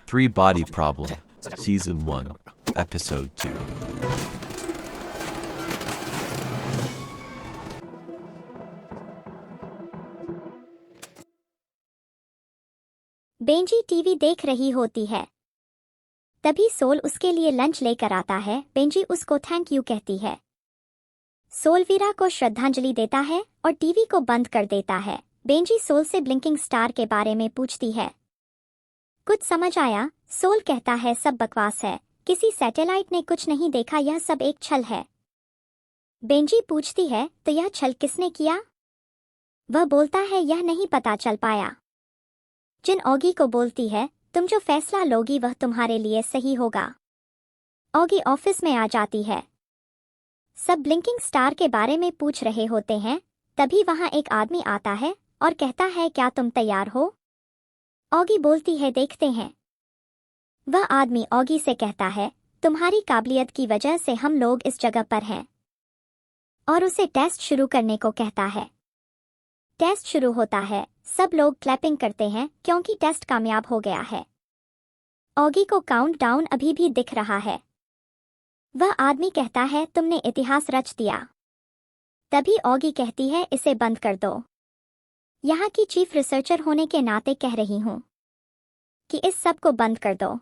Three Body Problem, Season 1, Episode 2. Benji TV देख रही होती है। तभी सोल उसके लिए लंच लेकर आता है। बेंजी उसको थैंक यू कहती है। सोल वीरा को श्रद्धांजलि देता है और टीवी को बंद कर देता है। बेंजी सोल से ब्लिंकिंग स्टार के बारे में पूछती है। कुछ समझ आया? सोल कहता है सब बकवास है, किसी सैटेलाइट ने कुछ नहीं देखा, यह सब एक छल है। बेंजी पूछती है तो यह छल किसने किया? वह बोलता है यह नहीं पता चल पाया। जिन ऑगी को बोलती है तुम जो फैसला लोगी वह तुम्हारे लिए सही होगा। ऑगी ऑफिस में आ जाती है। सब ब्लिंकिंग स्टार के बारे में पूछ रहे होते हैं। तभी वहां एक आदमी आता है और कहता है क्या तुम तैयार हो? ऑगी बोलती है देखते हैं। वह आदमी ऑगी से कहता है तुम्हारी काबिलियत की वजह से हम लोग इस जगह पर हैं, और उसे टेस्ट शुरू करने को कहता है। टेस्ट शुरू होता है। सब लोग क्लैपिंग करते हैं क्योंकि टेस्ट कामयाब हो गया है। ऑगी को काउंटडाउन अभी भी दिख रहा है। वह आदमी कहता है तुमने इतिहास रच दिया। तभी ऑगी कहती है इसे बंद कर दो। यहाँ की चीफ रिसर्चर होने के नाते कह रही हूँ कि इस सब को बंद कर दो।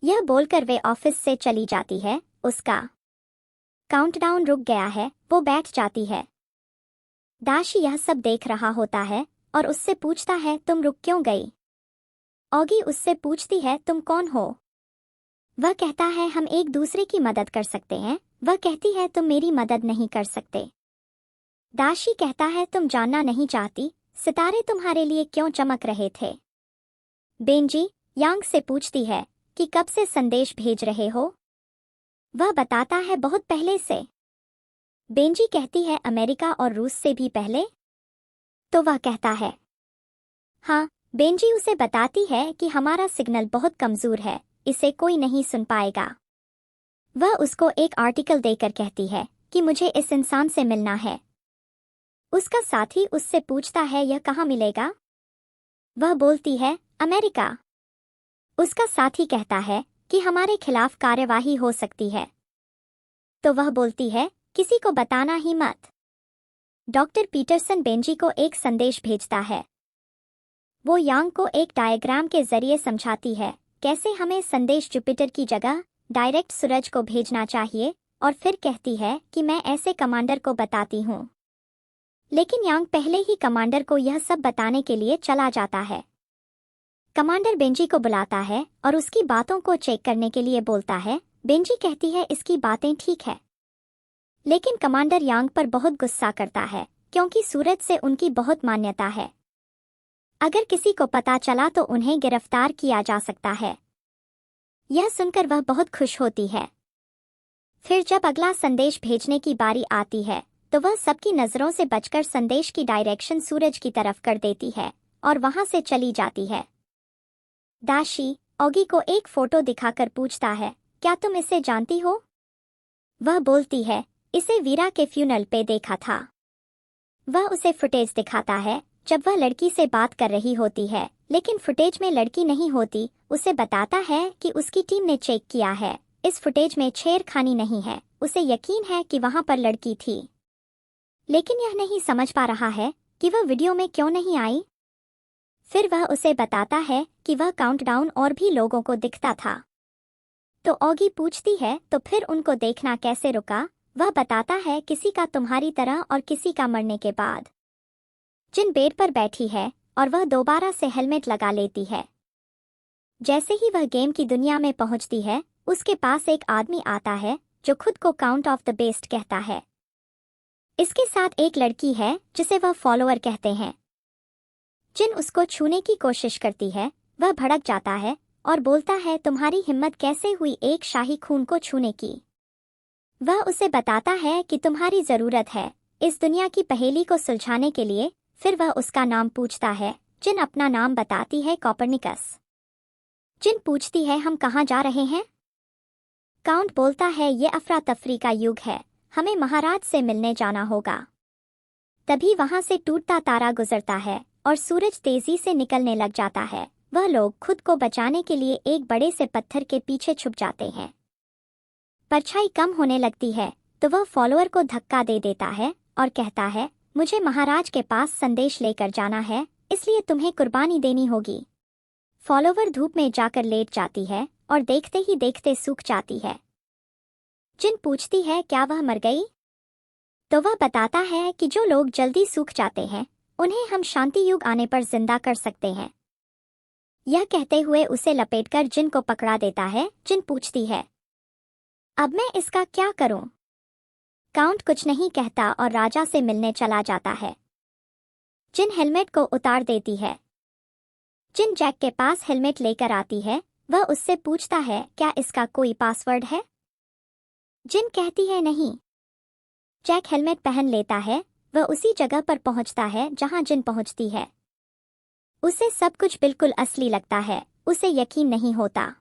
यह बोलकर वे ऑफिस से चली जाती है। उसका काउंटडाउन रुक गया है। वो बैठ जाती है। दाशी यह सब देख रहा होता है और उससे पूछता है तुम रुक क्यों गई? ऑगी उससे पूछती है तुम कौन हो? वह कहता है हम एक दूसरे की मदद कर सकते हैं। वह कहती है तुम मेरी मदद नहीं कर सकते। दाशी कहता है तुम जानना नहीं चाहती सितारे तुम्हारे लिए क्यों चमक रहे थे? बेंजी यांग से पूछती है कि कब से संदेश भेज रहे हो? वह बताता है बहुत पहले से। बेंजी कहती है अमेरिका और रूस से भी पहले? तो वह कहता है हाँ। बेंजी उसे बताती है कि हमारा सिग्नल बहुत कमजोर है, इसे कोई नहीं सुन पाएगा। वह उसको एक आर्टिकल देकर कहती है कि मुझे इस इंसान से मिलना है। उसका साथी उससे पूछता है यह कहाँ मिलेगा? वह बोलती है अमेरिका। उसका साथी कहता है कि हमारे खिलाफ कार्यवाही हो सकती है। तो वह बोलती है किसी को बताना ही मत। डॉक्टर पीटरसन बेंजी को एक संदेश भेजता है। वो यांग को एक डायग्राम के जरिए समझाती है कैसे हमें संदेश जुपिटर की जगह डायरेक्ट सूरज को भेजना चाहिए, और फिर कहती है कि मैं ऐसे कमांडर को बताती हूँ। लेकिन यांग पहले ही कमांडर को यह सब बताने के लिए चला जाता है। कमांडर बेंजी को बुलाता है और उसकी बातों को चेक करने के लिए बोलता है। बेंजी कहती है इसकी बातें ठीक है, लेकिन कमांडर यांग पर बहुत गुस्सा करता है क्योंकि सूरज से उनकी बहुत मान्यता है। अगर किसी को पता चला तो उन्हें गिरफ्तार किया जा सकता है। यह सुनकर वह बहुत खुश होती है। फिर जब अगला संदेश भेजने की बारी आती है तो वह सबकी नज़रों से बचकर संदेश की डायरेक्शन सूरज की तरफ कर देती है और वहां से चली जाती है। दाशी ऑगी को एक फोटो दिखाकर पूछता है क्या तुम इसे जानती हो? वह बोलती है इसे वीरा के फ्यूनल पे देखा था। वह उसे फुटेज दिखाता है जब वह लड़की से बात कर रही होती है, लेकिन फुटेज में लड़की नहीं होती। उसे बताता है कि उसकी टीम ने चेक किया है, इस फुटेज में छेड़खानी नहीं है। उसे यकीन है कि वहां पर लड़की थी, लेकिन यह नहीं समझ पा रहा है कि वह वीडियो में क्यों नहीं आई। फिर वह उसे बताता है कि वह काउंटडाउन और भी लोगों को दिखता था। तो ऑगी पूछती है तो फिर उनको देखना कैसे रुका? वह बताता है किसी का तुम्हारी तरह और किसी का मरने के बाद। जिन बेड पर बैठी है और वह दोबारा से हेलमेट लगा लेती है। जैसे ही वह गेम की दुनिया में पहुंचती है उसके पास एक आदमी आता है जो खुद को काउंट ऑफ द बेस्ट कहता है। इसके साथ एक लड़की है जिसे वह फॉलोअर कहते हैं। जिन उसको छूने की कोशिश करती है वह भड़क जाता है और बोलता है तुम्हारी हिम्मत कैसे हुई एक शाही खून को छूने की? वह उसे बताता है कि तुम्हारी जरूरत है इस दुनिया की पहेली को सुलझाने के लिए। फिर वह उसका नाम पूछता है। जिन अपना नाम बताती है कॉपरनिकस। जिन पूछती है हम कहाँ जा रहे हैं? काउंट बोलता है ये अफरा तफरी का युग है, हमें महाराज से मिलने जाना होगा। तभी वहां से टूटता तारा गुजरता है और सूरज तेजी से निकलने लग जाता है। वह लोग खुद को बचाने के लिए एक बड़े से पत्थर के पीछे छुप जाते हैं। परछाई कम होने लगती है तो वह फॉलोअर को धक्का दे देता है और कहता है, मुझे महाराज के पास संदेश लेकर जाना है, इसलिए तुम्हें कुर्बानी देनी होगी। फॉलोवर धूप में जाकर लेट जाती है और देखते ही देखते सूख जाती है। जिन पूछती है क्या वह मर गई, तो वह बताता है कि जो लोग जल्दी सूख जाते हैं उन्हें हम शांति युग आने पर जिंदा कर सकते हैं। यह कहते हुए उसे लपेटकर जिन को पकड़ा देता है। जिन पूछती है, अब मैं इसका क्या करूं? काउंट कुछ नहीं कहता और राजा से मिलने चला जाता है। जिन हेलमेट को उतार देती है। जिन जैक के पास हेलमेट लेकर आती है। वह उससे पूछता है, क्या इसका कोई पासवर्ड है? जिन कहती है नहीं। जैक हेलमेट पहन लेता है। वह उसी जगह पर पहुंचता है जहां जिन पहुंचती है। उसे सब कुछ बिल्कुल असली लगता है, उसे यकीन नहीं होता।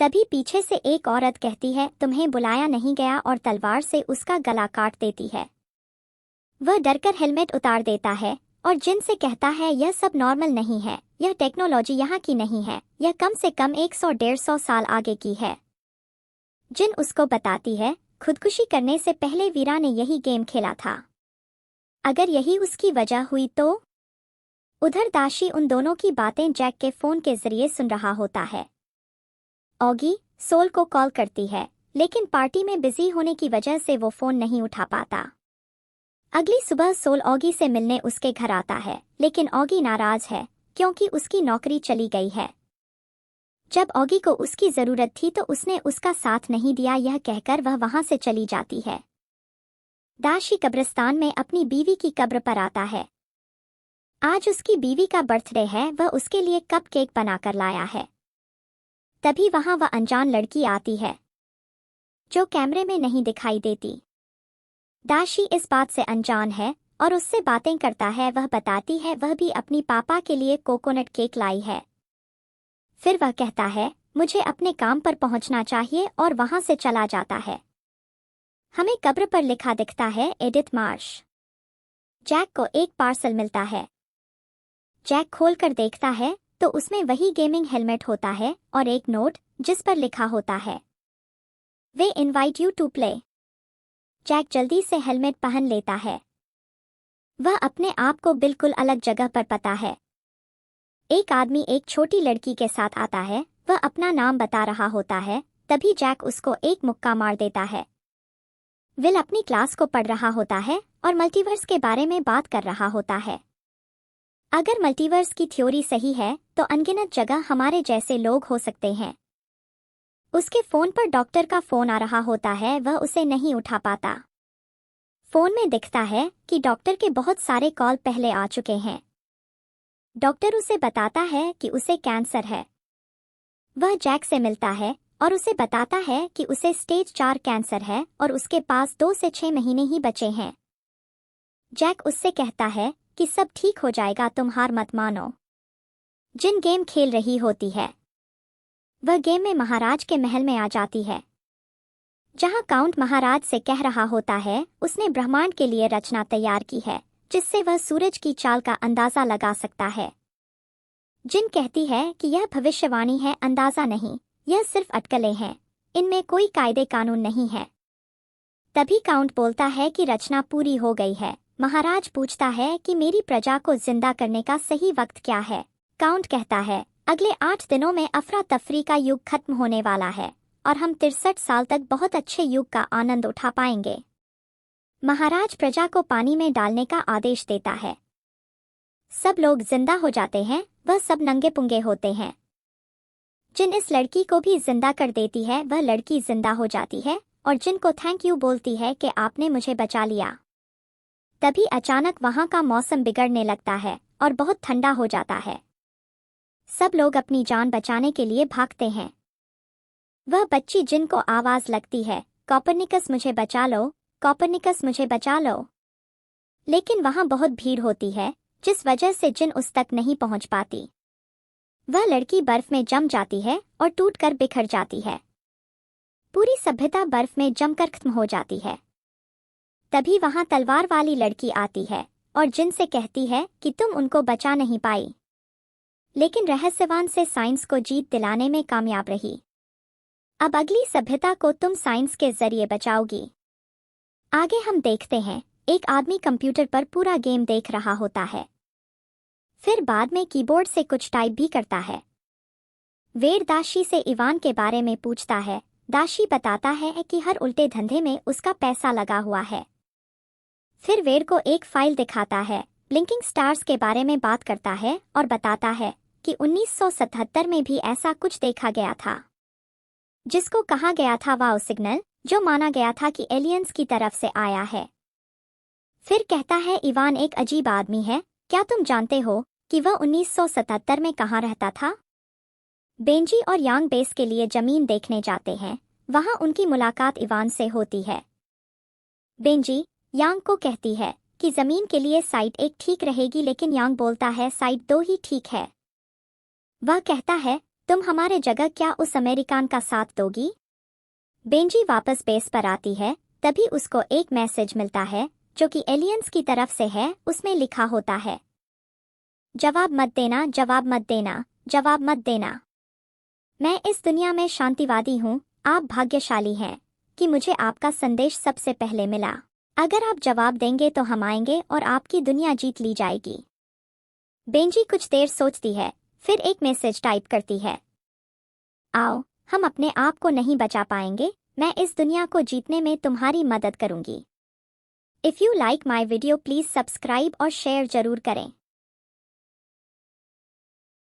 तभी पीछे से एक औरत कहती है, तुम्हें बुलाया नहीं गया, और तलवार से उसका गला काट देती है। वह डरकर हेलमेट उतार देता है और जिन से कहता है, यह सब नॉर्मल नहीं है, यह टेक्नोलॉजी यहाँ की नहीं है, यह कम से कम 100-150 साल आगे की है। जिन उसको बताती है, खुदकुशी करने से पहले वीरा ने यही गेम खेला था। अगर यही उसकी वजह हुई तो? उधर दाशी उन दोनों की बातें जैक के फोन के जरिए सुन रहा होता है। ऑगी सोल को कॉल करती है, लेकिन पार्टी में बिजी होने की वजह से वो फोन नहीं उठा पाता। अगली सुबह सोल ऑगी से मिलने उसके घर आता है, लेकिन ऑगी नाराज है क्योंकि उसकी नौकरी चली गई है। जब ऑगी को उसकी जरूरत थी तो उसने उसका साथ नहीं दिया, यह कहकर वह वहां से चली जाती है। दाशी कब्रिस्तान में अपनी बीवी की कब्र पर आता है। आज उसकी बीवी का बर्थडे है, वह उसके लिए कपकेक बनाकर लाया है। तभी वहां वह अनजान लड़की आती है जो कैमरे में नहीं दिखाई देती। दाशी इस बात से अनजान है और उससे बातें करता है। वह बताती है वह भी अपनी पापा के लिए कोकोनट केक लाई है। फिर वह कहता है, मुझे अपने काम पर पहुंचना चाहिए, और वहां से चला जाता है। हमें कब्र पर लिखा दिखता है, एडिथ मार्श। जैक को एक पार्सल मिलता है। जैक खोलकर देखता है तो उसमें वही गेमिंग हेलमेट होता है और एक नोट जिस पर लिखा होता है, we invite you to play. Jack जल्दी से हेलमेट पहन लेता है। वह अपने आप को बिल्कुल अलग जगह पर पाता है। एक आदमी एक छोटी लड़की के साथ आता है। वह अपना नाम बता रहा होता है। तभी जैक उसको एक मुक्का मार देता है। विल अपनी क्लास को पढ़ रहा होता है और मल्टीवर्स के बारे में बात कर रहा होता है। अगर मल्टीवर्स की थ्योरी सही है तो अनगिनत जगह हमारे जैसे लोग हो सकते हैं। उसके फोन पर डॉक्टर का फोन आ रहा होता है, वह उसे नहीं उठा पाता। फोन में दिखता है कि डॉक्टर के बहुत सारे कॉल पहले आ चुके हैं। डॉक्टर उसे बताता है कि उसे कैंसर है। वह जैक से मिलता है और उसे बताता है कि उसे स्टेज 4 कैंसर है और उसके पास 2 से 6 महीने ही बचे हैं। जैक उससे कहता है कि सब ठीक हो जाएगा, तुम हार मत मानो। जिन गेम खेल रही होती है। वह गेम में महाराज के महल में आ जाती है, जहां काउंट महाराज से कह रहा होता है उसने ब्रह्मांड के लिए रचना तैयार की है, जिससे वह सूरज की चाल का अंदाजा लगा सकता है। जिन कहती है कि यह भविष्यवाणी है, अंदाजा नहीं, यह सिर्फ अटकलें हैं, इनमें कोई कायदे कानून नहीं है। तभी काउंट बोलता है कि रचना पूरी हो गई है। महाराज पूछता है कि मेरी प्रजा को जिंदा करने का सही वक्त क्या है। काउंट कहता है, अगले 8 दिनों में अफरा तफरी का युग खत्म होने वाला है और हम 63 साल तक बहुत अच्छे युग का आनंद उठा पाएंगे। महाराज प्रजा को पानी में डालने का आदेश देता है। सब लोग जिंदा हो जाते हैं, वह सब नंगे पुंगे होते हैं। जिन इस लड़की को भी जिंदा कर देती है, वह लड़की जिंदा हो जाती है और जिन को थैंक यू बोलती है कि आपने मुझे बचा लिया। तभी अचानक वहां का मौसम बिगड़ने लगता है और बहुत ठंडा हो जाता है। सब लोग अपनी जान बचाने के लिए भागते हैं। वह बच्ची जिन को आवाज लगती है, कॉपरनिकस मुझे बचा लो, कॉपरनिकस मुझे बचा लो। लेकिन वहां बहुत भीड़ होती है, जिस वजह से जिन उस तक नहीं पहुंच पाती। वह लड़की बर्फ में जम जाती है और टूटकर बिखर जाती है। पूरी सभ्यता बर्फ में जमकर खत्म हो जाती है। तभी वहां तलवार वाली लड़की आती है और जिन से कहती है कि तुम उनको बचा नहीं पाई, लेकिन रहस्यवान से साइंस को जीत दिलाने में कामयाब रही। अब अगली सभ्यता को तुम साइंस के जरिए बचाओगी। आगे हम देखते हैं, एक आदमी कंप्यूटर पर पूरा गेम देख रहा होता है, फिर बाद में कीबोर्ड से कुछ टाइप भी करता है। वेड दाशी से इवान के बारे में पूछता है। दाशी बताता है कि हर उल्टे धंधे में उसका पैसा लगा हुआ है। फिर वेड को एक फाइल दिखाता है, ब्लिंकिंग स्टार्स के बारे में बात करता है और बताता है कि 1977 में भी ऐसा कुछ देखा गया था, जिसको कहा गया था वाओ सिग्नल, जो माना गया था कि एलियंस की तरफ से आया है। फिर कहता है, इवान एक अजीब आदमी है, क्या तुम जानते हो कि वह 1977 में कहाँ रहता था? बेंजी और यांग बेस के लिए जमीन देखने जाते हैं। वहां उनकी मुलाकात इवान से होती है। बेंजी यांग को कहती है कि जमीन के लिए साइट 1 ठीक रहेगी, लेकिन यांग बोलता है साइट 2 ही ठीक है। वह कहता है, तुम हमारे जगह क्या उस अमेरिकन का साथ दोगी? बेंजी वापस बेस पर आती है, तभी उसको एक मैसेज मिलता है जो कि एलियंस की तरफ से है। उसमें लिखा होता है, जवाब मत देना, जवाब मत देना, जवाब मत देना। मैं इस दुनिया में शांतिवादी हूँ। आप भाग्यशाली हैं कि मुझे आपका संदेश सबसे पहले मिला। अगर आप जवाब देंगे तो हम आएंगे और आपकी दुनिया जीत ली जाएगी। बेंजी कुछ देर सोचती है, फिर एक मैसेज टाइप करती है, आओ, हम अपने आप को नहीं बचा पाएंगे, मैं इस दुनिया को जीतने में तुम्हारी मदद करूंगी। If you like my video please subscribe और शेयर जरूर करें।